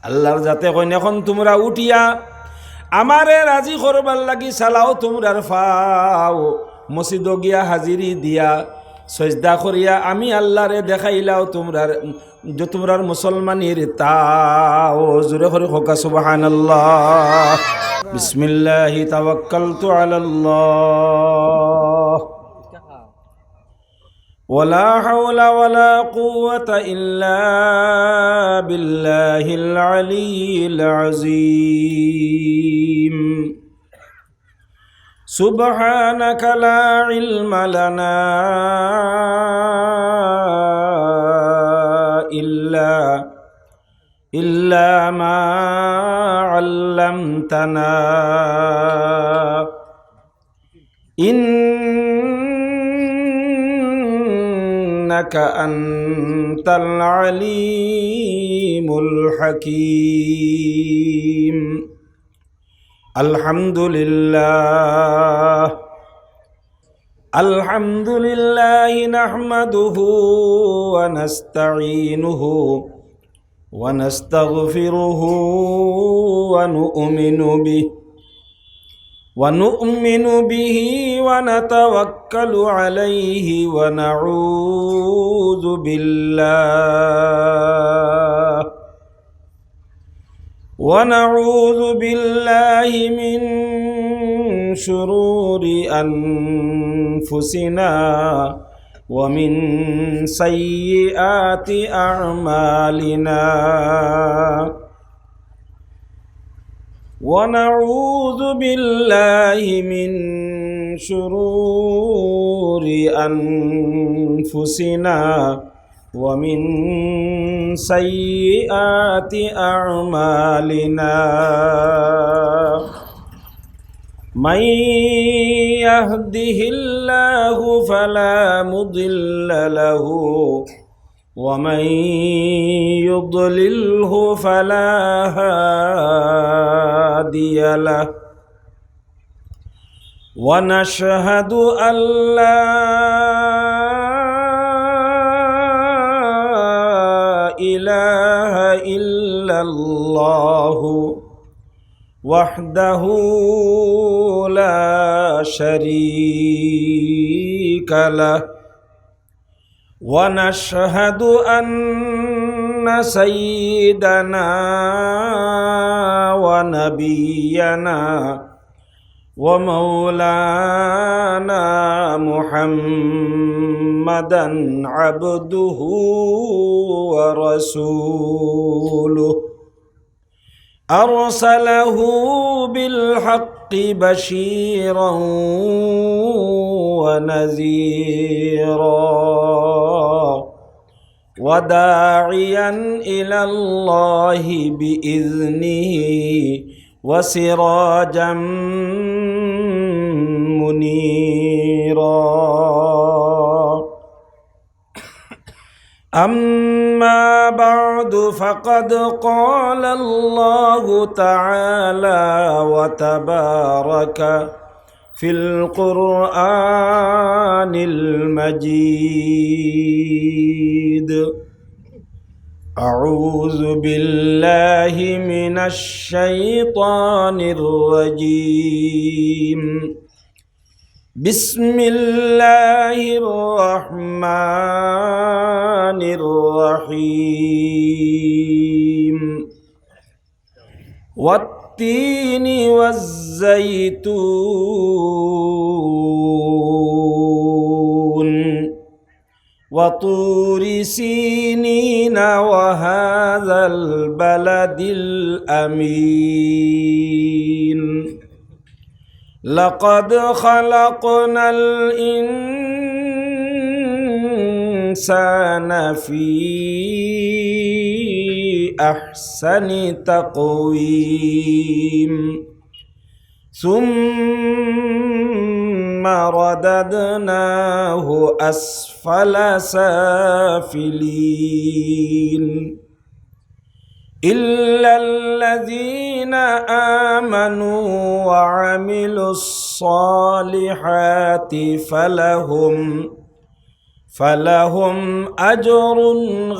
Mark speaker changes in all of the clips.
Speaker 1: আল্লাহর যাতে কইন এখন তোমরা উঠিয়া আমারে রাজি করবার লাগি চালাও তোমরার ফাও মসজিদ গিয়া হাজিরি দিয়া সজদা করিয়া আমি আল্লাহরে দেখাইলাও তোমরার মুসলমানের তাও জোরে করে হোকা সুবহানাল্লাহ। বিসমিল্লাহি তাওয়াক্কালতু আলাল্লাহ ওয়ালা হাওলা ওয়ালা কুওয়াতা ইল্লা বিল্লাহিল আলিয়্যিল আযীম। সুবহানাকা লা ইলমা লানা ইল্লা মা আল্লামতানা ইন্নাকা আনতাল আলীমুল হাকীম। আলহামদুলিল্লাহ নাহমাদুহু ওয়া নাস্তাঈনুহু ওয়া নাস্তাগফিরুহু ওয়া নু'মিনু বিহি ওয়া নাতাওয়াক্কালু আলাইহি ওয়া نعوذ بالله من شرور أنفسنا ومن سيئات أعمالنا ونعوذ بالله من شرور أنفسنا ومن سيئات أعمالنا من يهده الله فلا مضل له ومن يضلله فلا هادي له ونشهد أن لا إله إلا الله وحده لا شريك له ونشهد أن سيدنا ونبينا ومولانا محمدا عبده ورسوله أرسله بالحق بشيرا ونذيرا وداعيا إلى الله بإذنه وسراجا منيرا. أما بعد فقد قال الله تعالى وتبارك في القرآن المجيد: أعوذ بالله من الشيطان الرجيم. بسم الله الرحمن الرحيم. والتين والزيتون وطور سينين وهذا البلد الأمين. لقد خلقنا الإنسان في أحسن تقويم ثم رددناه أسفل سافلين إلا الذين آمنوا وعملوا الصالحات فلهم أجر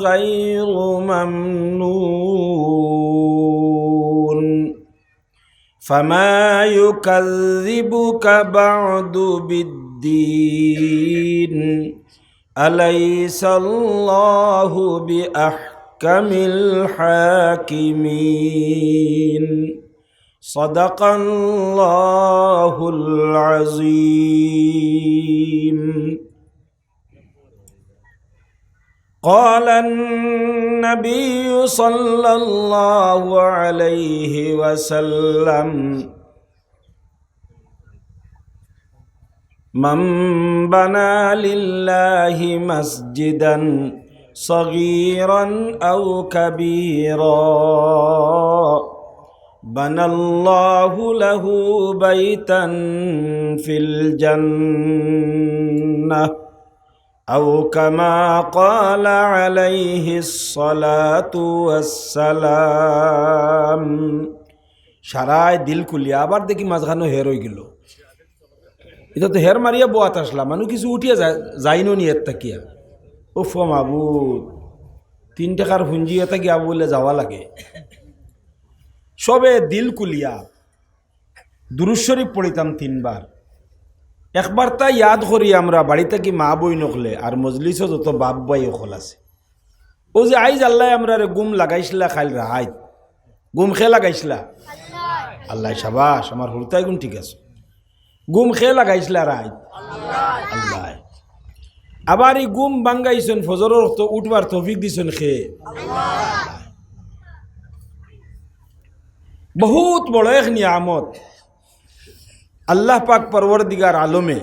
Speaker 1: غير ممنون. فما يكذبك بعد بالدين أليس الله بأحكم الحاكمين صدق الله العظيم قال النبي صلى الله عليه وسلم من بنى لله مسجدا صغيرا أو كبيرا بنى الله له بيتا في الجنة أو كما قال عليه الصلاة والسلام সারায় দিল কুলিয়া আবার দেখি মাঝখানে হের হয়ে গেল এটা তো হের মারিয়া বোয়াত আসলাম মানুষ কিছু উঠিয়া যাইনো নি এর তাকিয়া ও মাবুদ 3 টাকার হুঞ্জিয়া তাকি আবু বলে যাওয়া লাগে সবে দিল কুলিয়া দুরূদ শরীফ পড়িতাম 3 বার একবার তা ইয়াদ করি আমরা বাড়িতে কি মা বই নকলে আর মজলিসও যত বাপ বাই অকল আছে ও যে আইজ আল্লাহ আমরা রে গুম লাগাইছিলা খাইল রাহাই গুম খে লাগাইছিলা আল্লাহ শাবাশ আমার হুরতাই গুণ ঠিক আছে গুম খে লাগাইছিলা রাহাই আল্লাহ আবার এই গুম বাঙ্গাইছেন ফজরের তো উঠবার তৌফিক দিছেন খে বহুত বড় এক নিয়ামত আল্লাহ পাক পরওয়ারদিগার আলমে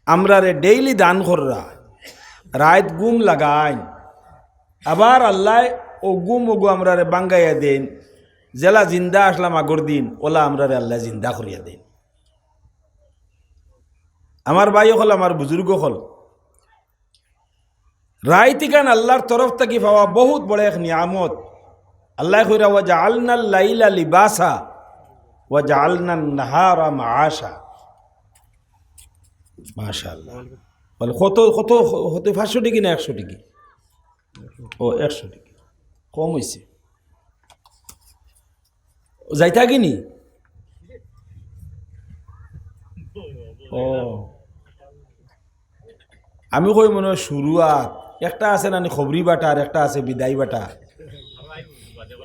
Speaker 1: আমরা রে ডেইলি দান কররা রাত গুম লাগাইন আবার আল্লাহ ও গুম ওগু আমরা রে বাঙ্গাইয়া দেন জেলা জিন্দা আসলাম আগর দিন ওলা আমরা রে আল্লাহ জিন্দা করিয়া দেন আমার ভাই হল আমার বুজুর্গ হল রাইতিকান আল্লাহর তরফ থেকে পাওয়া বহুত বড় এক নিয়ামত আল্লাহ কইরা ওয়া জাআলনাল লাইলা লিবাসা ওয়া জাআলনান নাহারা মাআশা মাশাআল্লাহ বল কত কত হতে 500 টাকা না 100 টাকা ও 100 টাকা কম হইছে যাইতা কিনি ও আমি কই মনে শুরুয়াত একটা আছে না খবরি বাটা আর একটা আছে বিদায় বাটা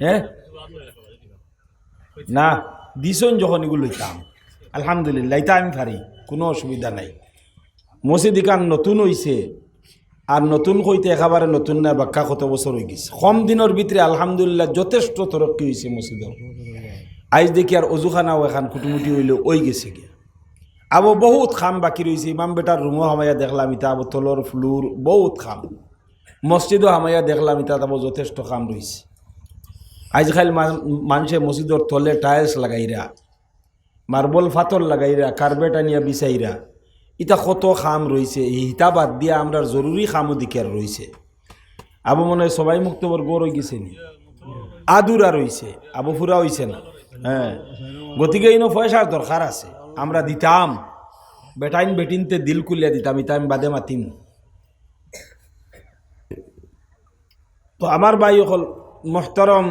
Speaker 1: হ্যাঁ না দিছন যখন এগুলো লইতাম আলহামদুলিল্লাহ এটা আমি পারি কোনো অসুবিধা নাই মসজিদ ইকান নতুন হইছে আর নতুন কইতে একেবারে নতুন না বাক্কা কত বছর হয়ে গেছে কম দিনের ভিতরে আলহামদুলিল্লাহ যথেষ্ট তরক্কি হয়েছে মসজিদের আইজ দেখি আর অজুখানাও এখান কুটুমুটি হইলে ওই গেছে গিয়া আবো বহুত খাম বাকি রয়েছে ইমাম বেটার রুমও হামাইয়া দেখলাম ইতা আবো তলর ফ্লোর বহুত খাম মসজিদও হামাইয়া দেখলাম ইতা আবো যথেষ্ট খাম রয়েছে আজকাল মানুষে মসজিদর তলে টাইলস লাগাইরা মার্বল ফাতর লাগাইরা কার্পেট আনিয়া বিছাইরা ইতা কত খাম রয়েছে এই হিতাবাদ দিয়া আমরা জরুরি খামও দিকে রয়েছে আবো মনে হয় সবাই মুক্তবর গড় হয়ে গেছে নি আদুরা রয়েছে আবো ফুরা হয়েছে না হ্যাঁ গতিকে ইনো পয়সার দরকার আছে আমরা দিতাম বেটাইন বেটিনতে দিল কুলিয়া দিতাম ইতাম বাদে মাতিম তো আমার ভাই হল মোহতরম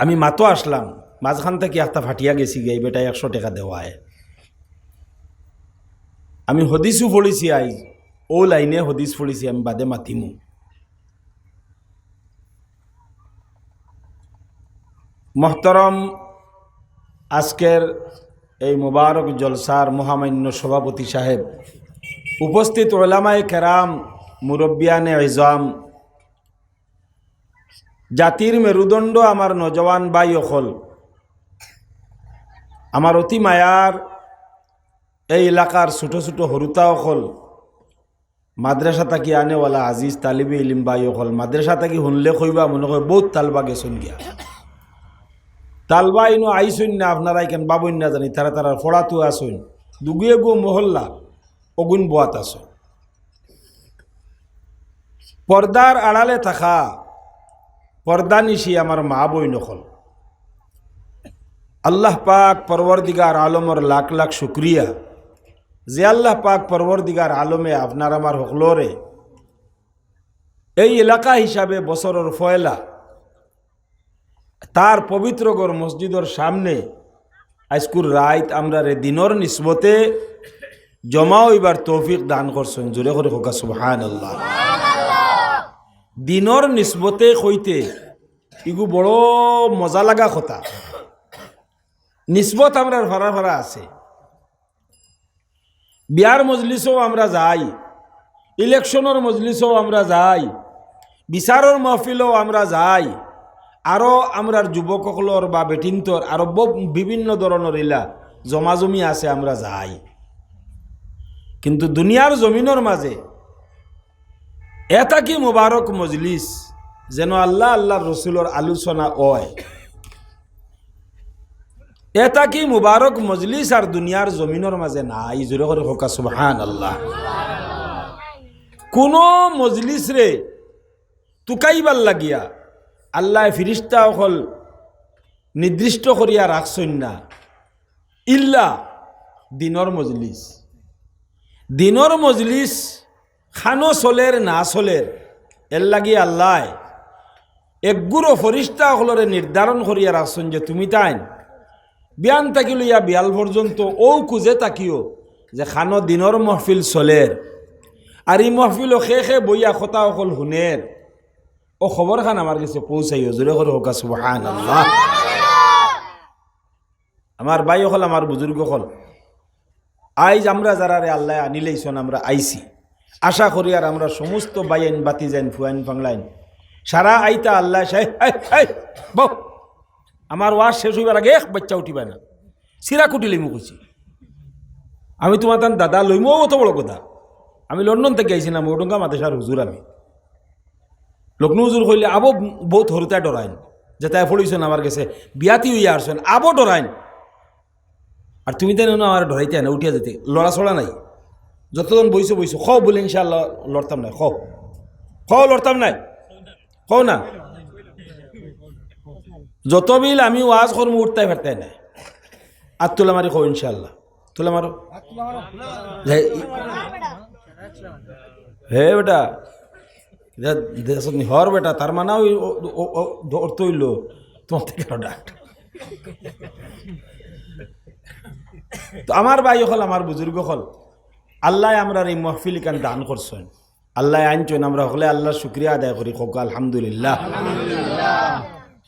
Speaker 1: আমি মাতো আসলাম মাঝখান থেকে একটা ফাটিয়া গেছি গে বেটাই 100 টাকা দেওয়ায় আমি হদিসও পড়েছি আই ও লাইনে হদিস পড়েছি আমি বাদে মাতিমু মোহতরম আজকের এই মুবারক জলসার মহামান্য সভাপতি সাহেব উপস্থিত উলামায়ে কেরাম মুরব্বিয়ানে ইজাম জাতির মেরুদণ্ড আমার নজওয়ান ভাই অকল আমার অতি মায়ার এই এলাকার ছোট ছোট হরুতা অকল মাদ্রাসা থাকি আনেওয়ালা আজিজ তালিবে ইলিম ভাই অকল মাদ্রাসা থাকি শুনলে কইবা মনে হয় বহুত তালবা গেছুন গিয়া তালবা ইনো আইসুন না আপনারা কেন বাবুন না জানি তারা তারা ফড়াতু আসুন দুগুয়ে গো মহল্লা অগুন বোয়াত আসুন পর্দার আড়ালে থাকা পর্দা নিশি আমার মা বই নকল আল্লাহ পাক পরওয়ারদিগার আলমর লাখ লাখ শুক্রিয়া যে আল্লাহ পাক পরওয়ারদিগার আলমে আপনার আমার হকলরে এই এলাকা হিসাবে বছরের ফয়লা তার পবিত্র ঘর মসজিদের সামনে আজকুর রাইত আমরা রে দিনর নিসবতে জমা হইবার তৌফিক দান করছেন। জোরে করে হোক সুবহানাল্লাহ। দিনর নিসবতে হইতে ইগু বড় মজা লাগা কথা। নিসবত আমরা ফারা ফারা আছে, বিয়ার মজলিসও আমরা যাই, ইলেকশনের মজলিসও আমরা যাই, বিচারের মহফিলও আমরা যাই, আরও আমরার যুবকসকলর বা বেটিন্তর আরো বিভিন্ন ধরনের ইলা জমাজমি আছে আমরা যাই। কিন্তু দুনিয়ার জমিনের মাঝে এটা কি মুবারক মজলিস যেন আল্লাহ আল্লাহর রসুলের আলোচনা হয়, এটা কি মুবারক মজলিস আর দুনিয়ার জমিনের মাঝে নাই। জোরে করে হোক সুবহানাল্লাহ। কোন মজলিস রে তুকাইবার লাগিয়া আল্লাহ ফিরিস্তা হল নির্দিষ্ট করিয়া রাখছেন না, ইল্লা দিনর মজলিস। দিনর মজলিস খানো চলের না চলের এর লাগি আল্লাহ একগুড়ো ফরিস্তা হলরে নির্ধারণ করিয়া রাখছেন যে তুমি তাই বিয়ান থাকি লইয়া বিয়াল পর্যন্ত ও খুঁজে তাকিও যে খানো দিনর মহফিল চলের, আর এই মহফিল খে বইয়া কথা অকল শুনের, ও খবর খান আমার কাছে পৌঁছাইও। জোরে করে হোক সুবহানাল্লাহ। আমার ভাই হল, আমার বুজুর্গ হল, আইজ আমরা যারা রে আল্লাহ আনিলেইছন আমরা আইছি, আশা করি আর আমরা সমস্ত বাইন বাতি যাইন ফুয়াইন ফাংলাইন সারা আইতা আল্লাহ বউ আমার ওয়াজ শেষ হইবার আগে এক বাচ্চা উঠিবে না, সিরা কুটি লইমু খুঁজি। আমি তোমার তান দাদা লইমু, অত বড় কথা। আমি লন্ডন থেকে আইছিলাম, ওডঙ্গা মাদেশার হুজুর। আমি লক্ষ্ণৌ হুজুর কইলে আবো বহুত হরুতা ডরাইন যে তাই পড়িছেন আমার কাছে বিয়াতি হইয়া আসছেন, আবো ডরাইন। আর তুমি তাই আমার ডরাইতে না, উঠিয়া যেতে লড়াছড়া নাই। যতজন বইছো বইছো খ বলে ইনশাআল্লাহ লড়তাম নাই, খ লড়তাম নাই, খ না। যত বিল আমি ওয়াজ করম উঠতে পারতাই নাই। আর তোলা মারি খো ইনশাআল্লাহ, তোলা মারো। হে বেটা হর বেটা, তার মানে অর্থ হইল তোমার থেকে ডাক। তো আমার ভাই হল, আমার বুজুর্গ হল, আল্লাহ আমরা এই মহফিল কান দান করছেন, আল্লাহ আনছেন। আমরা হলে আল্লাহর শুকরিয়া আদায় করি, হোক আলহামদুলিল্লাহ।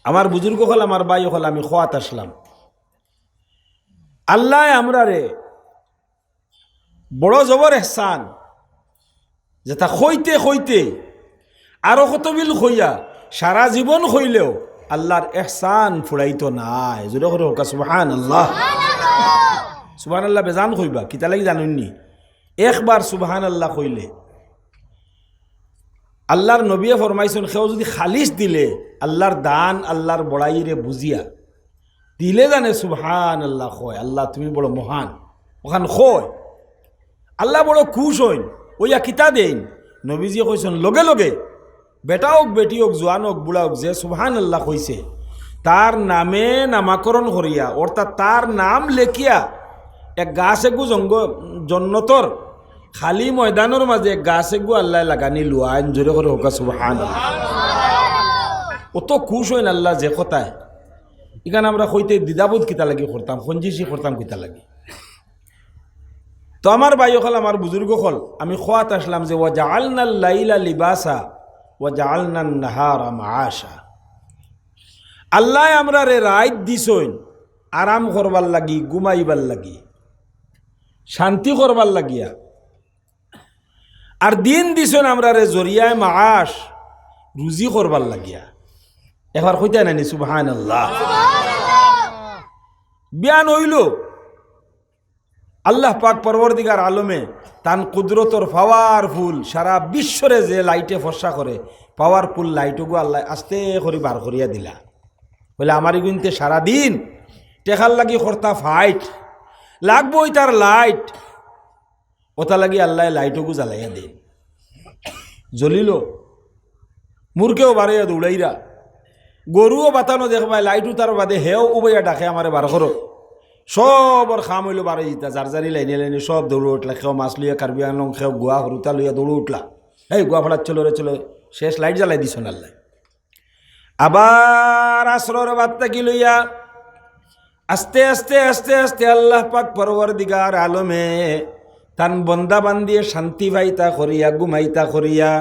Speaker 1: আমার বুজুর্গ হল, আমার ভাই হল, আমি খোয়াত আসলাম। আল্লাহ আমরা রে বড় জবর এহসান যে তা খইতে খইতে আরো কত বিল খইয়া সারা জীবন খইলেও আল্লাহর এহসান ফুরাইতো নাই। জোরে করে হোক সুবহানাল্লাহ। সুবহানাল্লাহ বেজান কইবা, কিতা লাগি জানুননি? একবার সুবহানাল্লাহ কইলে আল্লাহর নবীয়ে ফরমাইছেন, কেউ যদি খালিস দিলে আল্লাহর দান আল্লাহর বড়াইরে বুঝিয়া দিলে জানে সুবহানাল্লাহ কয়, আল্লাহ তুমি বড় মহান, ওখান কয় আল্লাহ বড় খুশ হইন, ওইয়া কিতা দেন। নবীজি কইছেন লগে লগে বেটা হোক বেটি হোক জোয়ান হোক বুড়া হোক যে সুবহানাল্লাহ কইছে তার নামে নামাকরণ করিয়া, অর্থাৎ তার নাম লেখিয়া এক গাছ এগু জন্নতর খালি ময়দানের মাঝে গাছ এগু আল্লাহ লাগানি লুয়াইন। জোরে করে হোক সুবহানাল্লাহ। অত খুশ হইন আল্লাহ যে কথায়। এখানে আমরা কইতে দ্বিধাবোধ কিতা লাগি করতাম, সঞ্জিসি করতাম কিতা লাগি। তো আমার ভাই হল, আমার বুজুর্গ হল, আমি খোয়াত আসলাম যে ওয়া জাআলনাল লাইলা লিবাসা ওয়া জাআলনান নাহারা মাআশা। আল্লাহ আমরা রে রাত দিছইন আরাম করবার লাগি, ঘুমাইবার লাগি, শান্তি করবার লাগিয়া, আর দিন দিছইন আমরা রে জরিয়ায় মাআশ রুজি করবার লাগিয়া। এবার কইতে নানি সুবহানাল্লাহ। বিয়ান হইল আল্লাহ পাক পরবর্তীকার আলমে তান কুদরতর পাওয়ারফুল সারা বিশ্বরে যে লাইটে ফর্সা করে পাওয়ারফুল লাইটগু আল্লাহ আস্তে করে বার করিয়া দিলা। বলে আমারই কিন্তু সারাদিন টেকার লাগি কর্তা ফাইট লাগবই তার লাইট, ওটা লাগি আল্লাহ লাইটগু জ্বালাইয়া দিন। জ্বলিল মুরকেও বাড়াইয়া দৌড়াইরা, গরুও বাতানো দেখবাই লাইটও তার বাদে হেও উবাইয়া ডাকে আমারে বার করো। সবর খাম হইল বারো ইতা জারজারি লাইনে লাইনে সব দৌড়ে উঠলা। খেও মাছ লইয়া কারবি আনলং, খেও গুয়া হরুতা লইয়া দৌড়ে উঠলা। এই গুয়া ফাড়ার চলো রে চলো, শেষ লাইট জ্বালাই দিছ আল্লাহ। আবার আসরের বাদ থাকি লইয়া আস্তে আস্তে আস্তে আস্তে আল্লাহ পাক পরওয়ারদিগার আলমে তান বন্দা বান্দিয়ে শান্তি পাইতা করিয়া ঘুমাইতা করিয়া।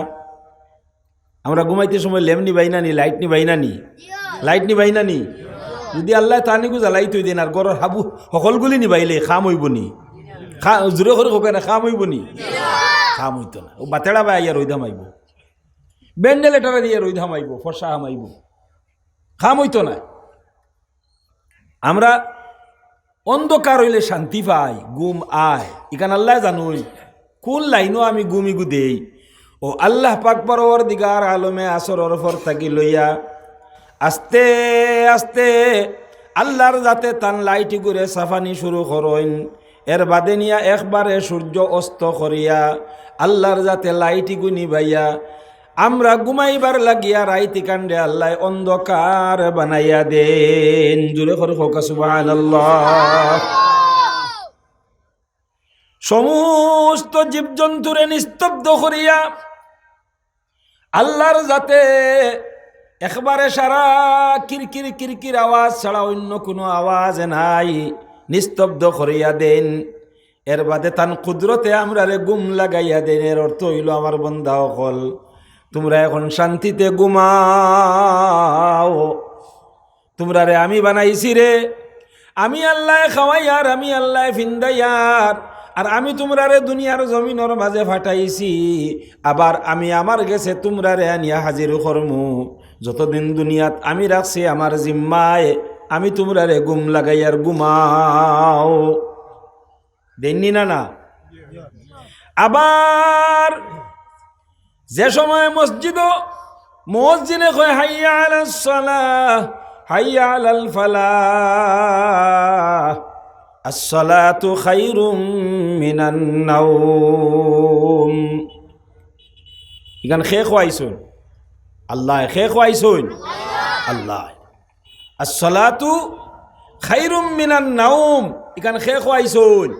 Speaker 1: আমরা ঘুমাইতে সময় লেম নিবাই না নি, লাইট নিবাই না নি, লাইট নিবাই না নি। যদি আল্লাহ তানিকু জ্বালাই থই দেন আর গড়ের হাবু সকলগুলি নিবাইলে খাম হইব নি? জোরে করে হোক না, খাম হইব নি? খাম হইত না। ও বাতেড়া বা ইয়া রইধাম আইব, ভেন্টিলেটারে দিয়ে রইধাম আইব, ফর্সা হামাইব, খাম হইত না। আমরা অন্ধকার হইলে শান্তি পাই, গুম আয়। ইখান আল্লাহ জানুই কোন লাইনও আমি গুমিগু দেই। ও আল্লাহ পাক পরওয়ারদিগার আলমে আসরের পর থাকি লইয়া আস্তে আস্তে আল্লাহর যাতে তান লাইটি করে সাফানি শুরু করেন। এর বাদে নিয়া একবারে সূর্য অস্ত করিয়া আল্লাহর যাতে লাইটি গুনি বাইয়া আমরা ঘুমাইবার লাগিয়া রাইতি কাণ্ডে আল্লাহ অন্ধকার বানাইয়া দেন। জুড়ে করে হোক সুবহানাল্লাহ। সমস্ত জীবজন্তুরে নিস্তব্ধ করিয়া আল্লাহর যাতে একবারে সারা কিরকির কিরকির আওয়াজ ছাড়া অন্য কোনো আওয়াজ নাই, নিস্তব্ধ করিয়া দেন। এর বাদে তান কুদরতে আমরা রে গুম লাগাইয়া দেন। এর অর্থ হইল আমার বন্দা হল তোমরা এখন শান্তিতে ঘুমাও। তোমরা রে আমি বানাইছি রে, আমি আল্লাহ খাওয়াইয়ার, আমি আল্লাহ ফিন্দাইয়ার, আর আমি তোমরা রে দুনিয়ার জমিনের মাঝে ফাটাইছি। আবার আমি আমার গেছে তোমরা রে আনিয়া হাজির করমু। যতদিন দুনিয়াত আমি রাখছি আমার জিম্মায়, আমি তোমরা রে গুম লাগাইয়ার ঘুমাও। দেননি না না? আবার যে সময় মসজিদে কয় হাইয়া আলাস সালাহ, হাইয়া আলাল ফালাহ, আসসালাতু খায়রুম মিনান নাওম। ইখান খে খোয়াইছুন আল্লাহ, খে খোয়াইছুন আল্লাহ। আসসালাতু খায়রুম মিনান নাওম, ইখান খে খোয়াইছুন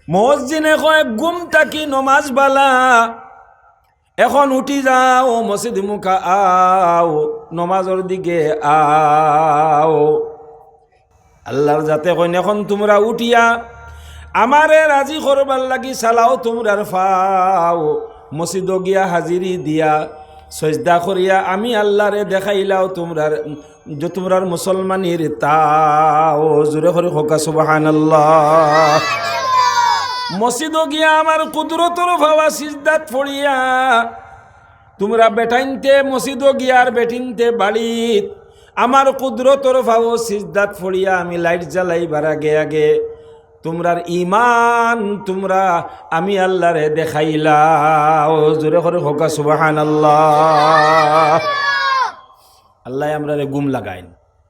Speaker 1: মসজিদে কয় গুম তাকি নমাজ বালা। এখন উঠি যাও, মসজিদ মুখা আও, নমাজের দিকে আও। আল্লাহর যাতে কইন এখন তোমরা উঠিয়া আমারে রাজি করবার লাগি চালাও তোমরার ফাও। মসজিদ গিয়া হাজিরি দিয়া সজদা করিয়া আমি আল্লাহরে দেখাইলাও তোমরার মুসলমানের তাও। জোরে করে হোকা সুবহানাল্লাহ। মসজিদ গিয়া আমার কুদরতর ভাবা সিজদাত পড়িয়া তোমরা বেটাইনতে মসজিদ গিয়ার বেটিনতে বাড়িত আমার কুদরতর ভাবো সিজদাত পড়িয়া আমি লাইট জ্বালাইবার আগে আগে তোমরার ইমান তোমরা আমি আল্লাহরে দেখাইলাও। জোরে করে হোকা সুবহানাল্লাহ। আল্লাহ আমরা রে গুম লাগাইন।